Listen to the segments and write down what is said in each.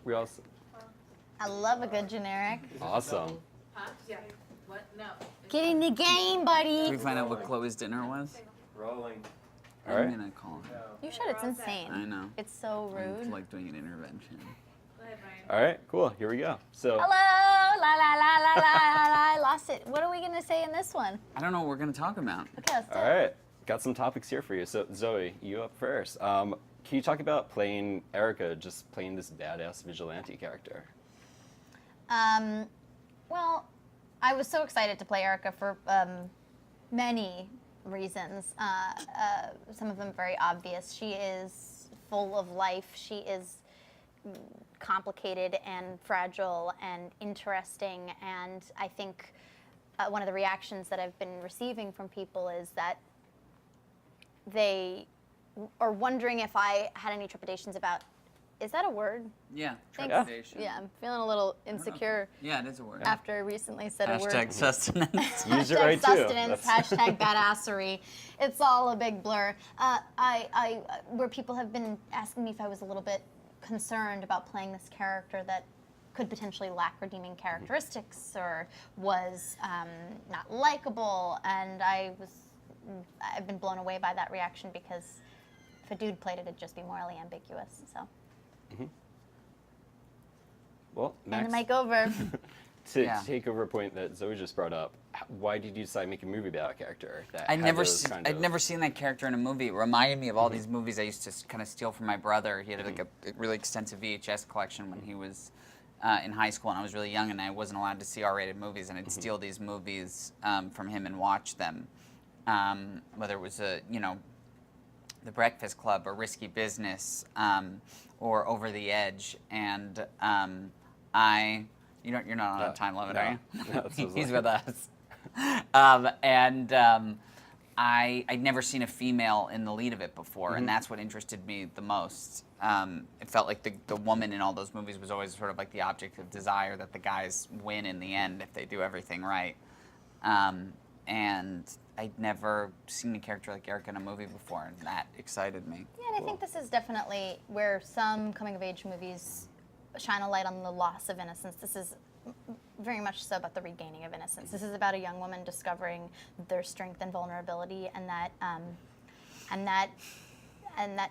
We also. I love a good generic. Awesome. Huh? Yeah. What? No. Get in the game, buddy. Did we find out what Chloe's dinner was? Rolling. All right. I'm gonna call him. You should. It's insane. I know. It's so I rude. like doing an intervention. Go ahead, Brian. All right. Cool. Here we go. So. Hello, la la la la la la. I lost it. What are we gonna say in this one? I don't know what we're gonna talk about. Okay, let's do All it. right. Got some topics here for you. So Zoe, you up first. Can you talk about playing Erica, just playing this badass vigilante character? Well, I was so excited to play Erica for many reasons. Some of them very obvious. She is full of life. She is complicated and fragile and interesting. And I think one of the reactions that I've been receiving from people is that they are wondering if I had any trepidations about. Is that a word? Yeah, Thanks. trepidation. Yeah, I'm feeling a little insecure Yeah, it is a word. after I recently said a word. Hashtag sustenance. Use it Hashtag right too. sustenance, hashtag badassery. It's all a big blur. Where people have been asking me if I was a little bit concerned about playing this character that could potentially lack redeeming characteristics or was not likable, and I've been blown away by that reaction because if a dude played it, it'd just be morally ambiguous. So. Well, Hand Max, the mic over. to take over a point that Zoe just brought up, why did you decide to make a movie about a character that I'd had never, those kind I'd of- never seen that character in a movie. It reminded me of all these movies I used to kind of steal from my brother. He had like a really extensive VHS collection when he was in high school, and I was really young, and I wasn't allowed to see R-rated movies, and I'd steal these movies from him and watch them. Whether it was The Breakfast Club or Risky Business or Over the Edge, and you're not on a time limit, are you? No, this is He's like- with us. I'd never seen a female in the lead of it before, and that's what interested me the most. It felt like the woman in all those movies was always sort of like the object of desire, that the guys win in the end if they do everything right. And I'd never seen a character like Erica in a movie before, and that excited me. Yeah, and I think this is definitely where some coming-of-age movies shine a light on the loss of innocence. This is very much so about the regaining of innocence. This is about a young woman discovering their strength and vulnerability, and that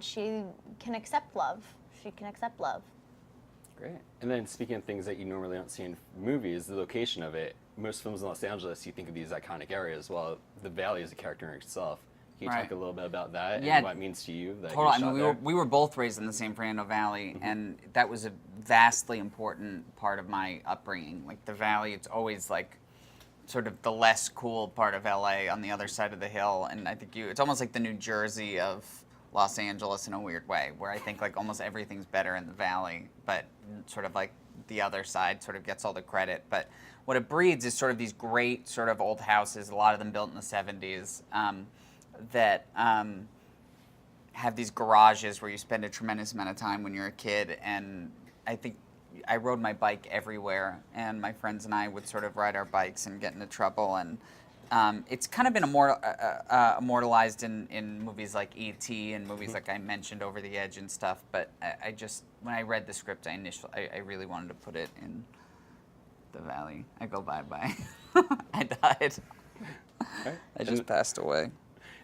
she can accept love. She can accept love. Great. And then speaking of things that you normally don't see in movies, the location of it. Most films in Los Angeles, you think of these iconic areas. Well, the Valley is a character in itself. Can you talk a little bit about that and what it means to you? That Totally. you I mean, we were both raised in the San Fernando Valley, and that was a vastly important part of my upbringing. Like the Valley, it's always like sort of the less cool part of LA on the other side of the hill, and I think it's almost like the New Jersey of Los Angeles in a weird way, where I think like almost everything's better in the Valley, but sort of like the other side sort of gets all the credit. But what it breeds is sort of these great sort of old houses, a lot of them built in the 70s, that have these garages where you spend a tremendous amount of time when you're a kid. And I think I rode my bike everywhere, and my friends and I would sort of ride our bikes and get into trouble. And it's kind of been immortalized in movies like E.T. and movies like I mentioned, Over the Edge and stuff. But I just, when I read the script, I really wanted to put it in the Valley. I go bye-bye. I died. Okay. I just passed away.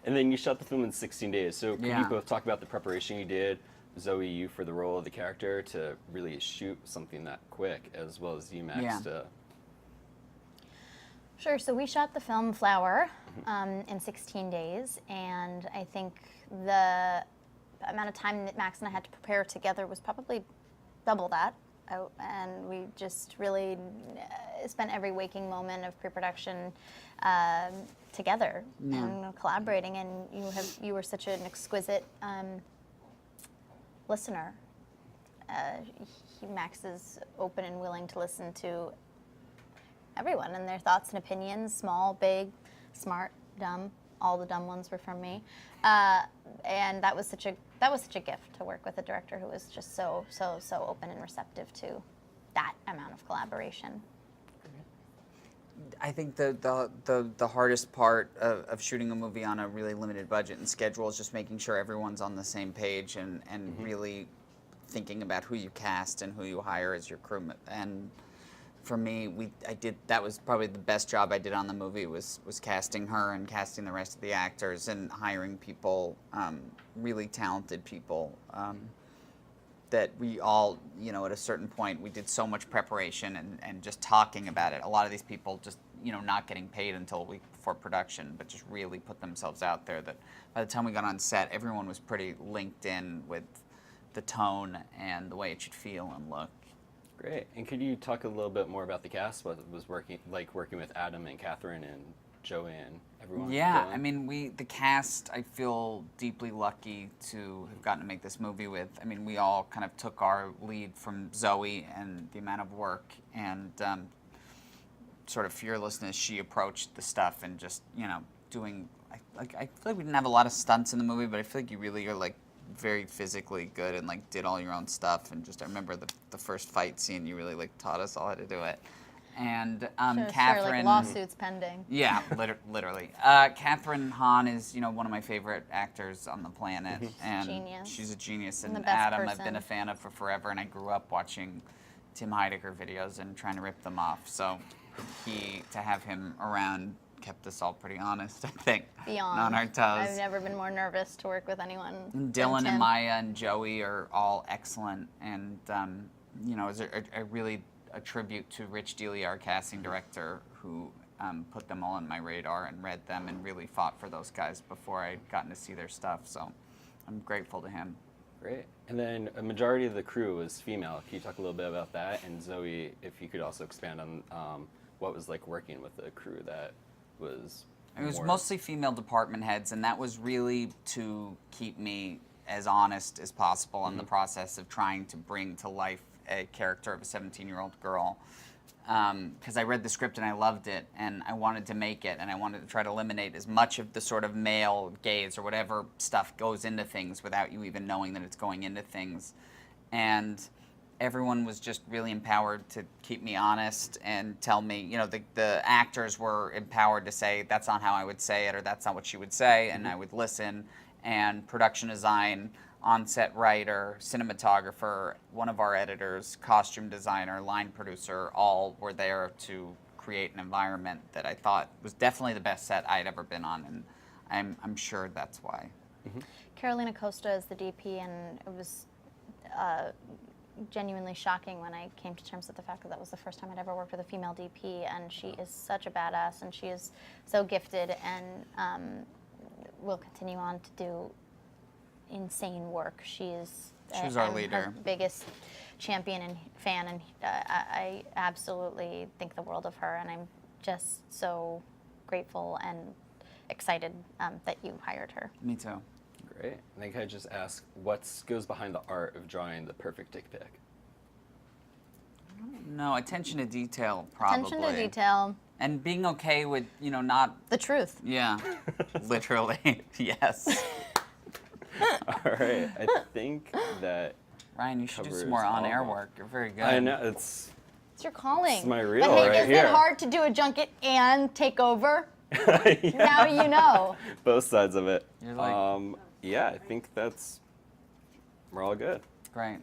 And then you shot the film in 16 days. So can Yeah. you both talk about the preparation you did, Zoe, you for the role of the character, to really shoot something that quick, as well as you, Max, to... Sure. So we shot the film Flower in 16 days, and I think the amount of time that Max and I had to prepare together was probably double that. And we just really spent every waking moment of pre-production together and collaborating. And you were such an exquisite listener. Max is open and willing to listen to everyone and their thoughts and opinions, small, big, smart, dumb. All the dumb ones were from me, and that was such a gift to work with a director who was just so open and receptive to that amount of collaboration. I think the hardest part of shooting a movie on a really limited budget and schedule is just making sure everyone's on the same page and really thinking about who you cast and who you hire as your crew. And for me, that was probably the best job I did on the movie was casting her and casting the rest of the actors and hiring people, really talented people. That we all, at a certain point, we did so much preparation and just talking about it. A lot of these people just, not getting paid until a week before production, but just really put themselves out there that by the time we got on set, everyone was pretty linked in with the tone and the way it should feel and look. Great. And could you talk a little bit more about the cast? What was working with Adam and Catherine and Joey and everyone? Yeah, I mean, the cast, I feel deeply lucky to have gotten to make this movie with. I mean, we all kind of took our lead from Zoe and the amount of work and sort of fearlessness she approached the stuff and just, doing, I feel like we didn't have a lot of stunts in the movie, but I feel like you really are like very physically good and like did all your own stuff. And just, I remember the first fight scene, you really like taught us all how to do it. And Catherine, like lawsuits pending. Yeah, literally. Catherine Hahn is, one of my favorite actors on the planet, and Genius. she's a genius. And the best Adam, person. I've been a fan of for forever, and I grew up watching Tim Heidecker videos and trying to rip them off. So to have him around kept us all pretty honest, I think. Beyond. On our toes. I've never been more nervous to work with anyone. And than Dylan Tim. and Maya and Joey are all excellent, and is a really a tribute to Rich Dealey, our casting director, who put them all on my radar and read them and really fought for those guys before I'd gotten to see their stuff. So I'm grateful to him. Great. And then a majority of the crew was female. Can you talk a little bit about that? And Zoe, if you could also expand on what was like working with the crew that was. It was mostly female department heads, and that was really to keep me as honest as possible in the process of trying to bring to life a character of a 17-year-old girl. Because I read the script and I loved it, and I wanted to make it, and I wanted to try to eliminate as much of the sort of male gaze or whatever stuff goes into things without you even knowing that it's going into things. And everyone was just really empowered to keep me honest and tell me, the actors were empowered to say, that's not how I would say it, or that's not what she would say, and I would listen. And production design, on-set writer, cinematographer, one of our editors, costume designer, line producer, all were there to create an environment that I thought was definitely the best set I'd ever been on, and I'm sure that's why. Carolina Costa is the DP, and it was genuinely shocking when I came to terms with the fact that was the first time I'd ever worked with a female DP, and she is such a badass, and she is so gifted, and will continue on to do insane work. She was our leader. Her biggest champion and fan, and I absolutely think the world of her, and I'm just so grateful and excited that you hired her. Me too. Great. And then can I just ask, what goes behind the art of drawing the perfect dick pic? No, attention to detail, probably. Attention to detail. And being okay with, not... The truth. Yeah, literally, yes. All right, I think that Ryan, you should do covers some more all on-air of it. work. You're very good. I know, it's It's your calling. It's my reel but hey, right is here. it hard to do a junket and take over? yeah. Now you know. Both sides of it. You're like- Yeah, I think we're all good. Great.